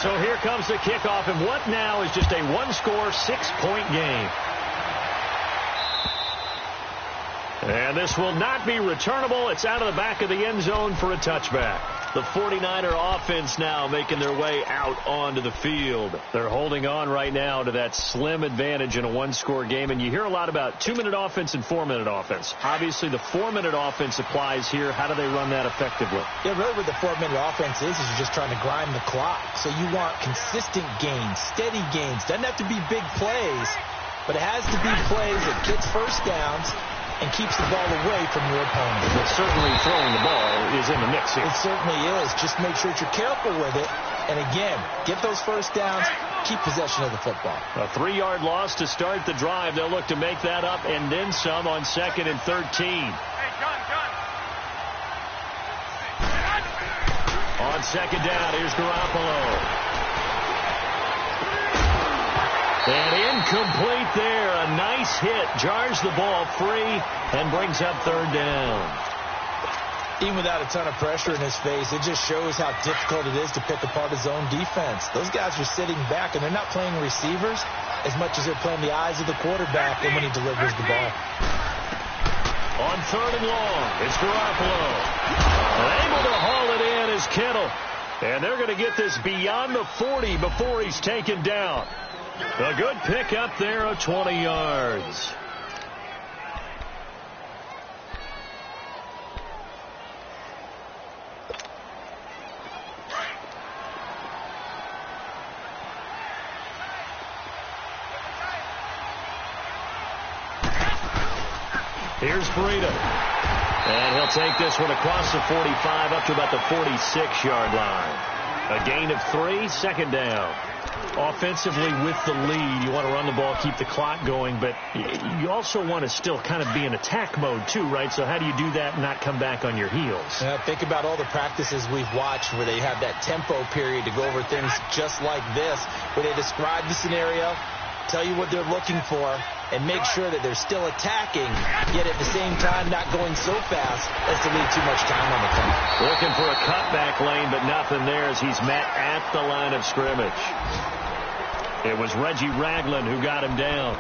So here comes the kickoff, and what now is just a 1-score, 6-point game. And this will not be returnable. It's out of the back of the end zone for a touchback. The 49er offense now making their way out onto the field. They're holding on right now to that slim advantage in a 1-score game. And you hear a lot about 2-minute offense and 4-minute offense. Obviously, the 4-minute offense applies here. How do they run that effectively? Yeah, really what the 4-minute offense is you're just trying to grind the clock. So you want consistent gains, steady gains. Doesn't have to be big plays, but it has to be plays that gets first downs and keeps the ball away from your opponent. But certainly throwing the ball is in the mix here. It certainly is. Just make sure that you're careful with it. And again, get those first downs, keep possession of the football. A 3-yard loss to start the drive. They'll look to make that up and then some on 2nd and 13. On 2nd down, here's Garoppolo. And incomplete there. A nice hit. Jars the ball free and brings up 3rd down. Even without a ton of pressure in his face, it just shows how difficult it is to pick apart his own defense. Those guys are sitting back, and they're not playing receivers as much as they're playing the eyes of the quarterback and when he delivers the ball. On 3rd and long, it's Garoppolo. Able to haul it in is Kittle. And they're going to get this beyond the 40 before he's taken down. A good pick up there of 20 yards. Here's Breida. And he'll take this one across the 45 up to about the 46-yard line. A gain of 3, second down. Offensively with the lead, you want to run the ball, keep the clock going, but you also want to still kind of be in attack mode too, right? So how do you do that and not come back on your heels? Think about all the practices we've watched where they have that tempo period to go over things just like this, where they describe the scenario, tell you what they're looking for, and make sure that they're still attacking, yet at the same time not going so fast as to leave too much time on the clock. Looking for a cutback lane, but nothing there as he's met at the line of scrimmage. It was Reggie Ragland who got him down.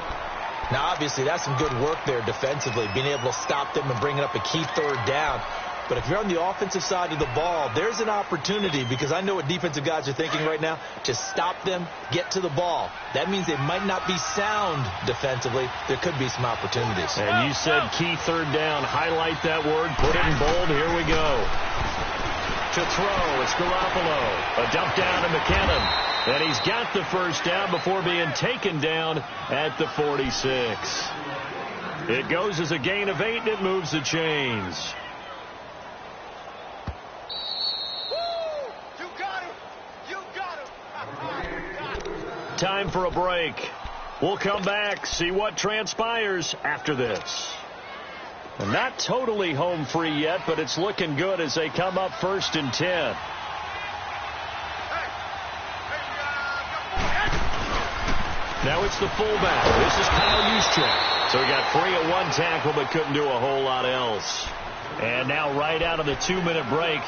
Now, obviously, that's some good work there defensively, being able to stop them and bringing up a key third down. But if you're on the offensive side of the ball, there's an opportunity, because I know what defensive guys are thinking right now, to stop them, get to the ball. That means they might not be sound defensively. There could be some opportunities. And you said key third down. Highlight that word. Put it in bold. Here we go. To throw, it's Garoppolo. A dump down to McKinnon. And he's got the first down before being taken down at the 46. It goes as a gain of 8, and it moves the chains. Time for a break. We'll come back, see what transpires after this. And not totally home free yet, but it's looking good as they come up 1st and 10. Now it's the fullback. This is Kyle Juszczyk. So he got free at one tackle, but couldn't do a whole lot else. And now right out of the 2-minute break,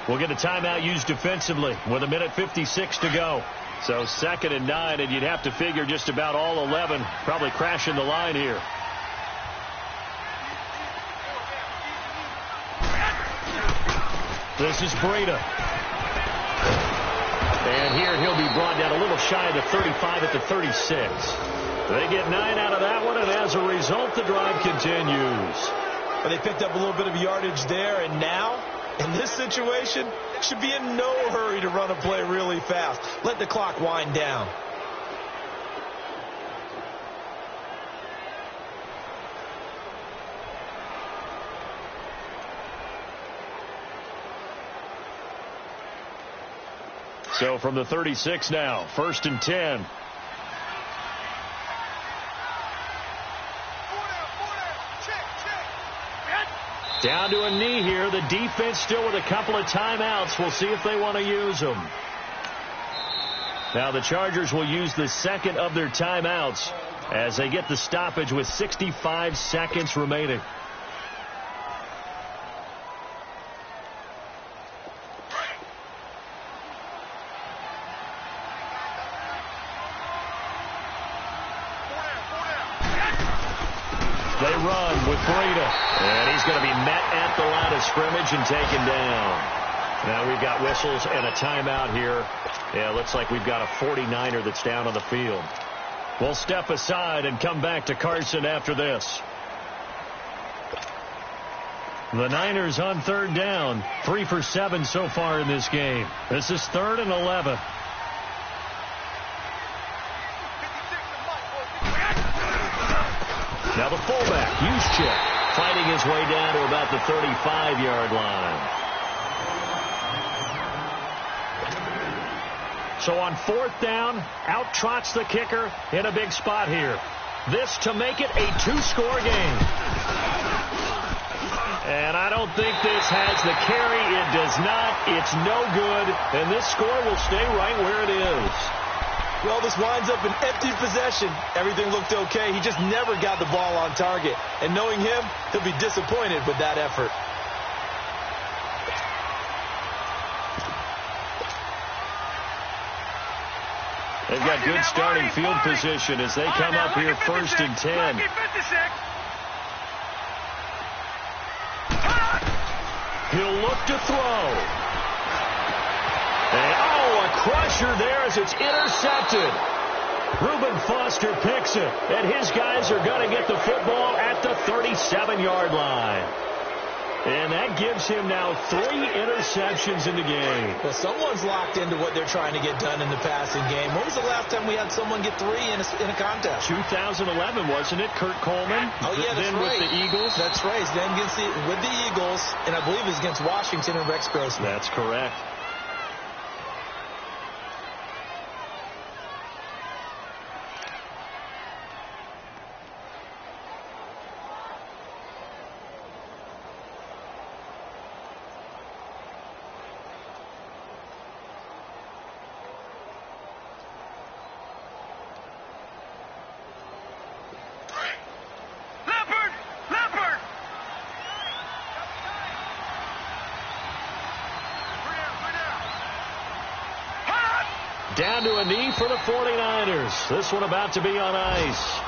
we'll get a timeout used defensively with 1:56 to go. So 2nd and 9, and you'd have to figure just about all 11 probably crashing the line here. This is Breida. And here he'll be brought down a little shy of the 35 at the 36. They get 9 out of that one, and as a result, the drive continues. Well, they picked up a little bit of yardage there, and now, in this situation, should be in no hurry to run a play really fast. Let the clock wind down. So from the 36 now, 1st and 10. Down to a knee here. The defense still with a couple of timeouts. We'll see if they want to use them. Now the Chargers will use the second of their timeouts as they get the stoppage with 65 seconds remaining. They run with Breida. And he's going to be met at the line of scrimmage and taken down. Now we've got whistles and a timeout here. Yeah, looks like we've got a 49er that's down on the field. We'll step aside and come back to Carson after this. The Niners on 3rd down. 3 for 7 so far in this game. This is 3rd and 11. Now the fullback, Juszczyk, fighting his way down to about the 35-yard line. So on 4th down, out trots the kicker in a big spot here. This to make it a 2-score game. And I don't think this has the carry. It does not. It's no good. And this score will stay right where it is. Well, this winds up an empty possession. Everything looked okay. He just never got the ball on target. And knowing him, he'll be disappointed with that effort. They've got good starting field position as they come up here 1st and 10. He'll look to throw. And, a crusher there as it's intercepted. Reuben Foster picks it, and his guys are going to get the football at the 37-yard line. And that gives him now 3 interceptions in the game. Well, someone's locked into what they're trying to get done in the passing game. When was the last time we had someone get 3 in a contest? 2011, wasn't it? Kurt Coleman. Oh, yeah, that's then right. with the Eagles. That's right. Then with the Eagles, and I believe it was against Washington and Rex Grossman. That's correct. Down to a knee for the 49ers. This one about to be on ice.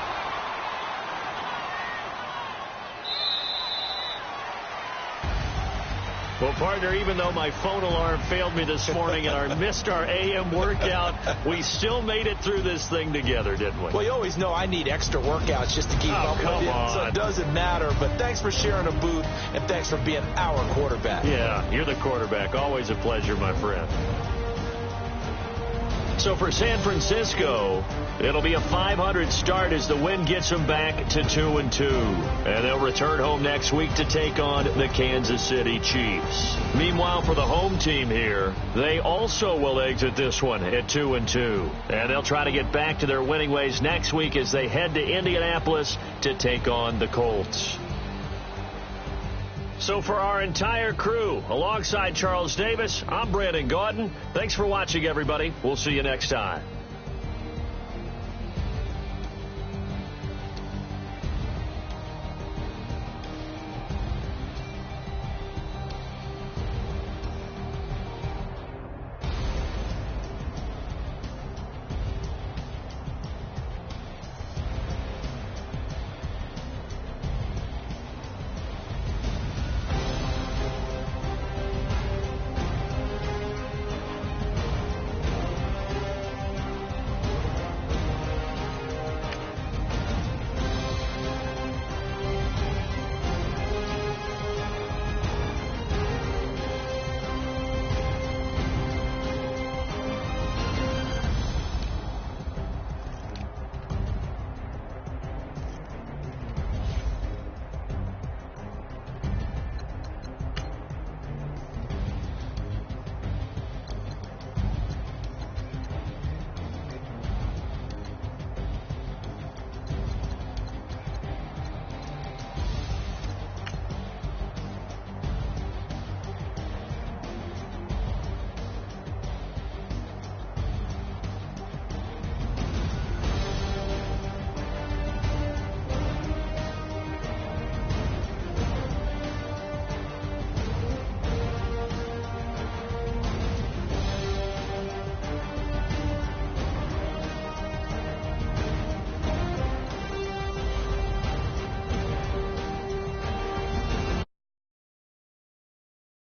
Well, partner, even though my phone alarm failed me this morning and I missed our AM workout, we still made it through this thing together, didn't we? Well, you always know I need extra workouts just to keep up with you, so it doesn't matter. But thanks for sharing a boot, and thanks for being our quarterback. Yeah, you're the quarterback. Always a pleasure, my friend. So for San Francisco, it'll be a .500 start as the win gets them back to 2-2. And they'll return home next week to take on the Kansas City Chiefs. Meanwhile, for the home team here, they also will exit this one at 2-2. And they'll try to get back to their winning ways next week as they head to Indianapolis to take on the Colts. So for our entire crew, alongside Charles Davis, I'm Brandon Gaudin. Thanks for watching, everybody. We'll see you next time.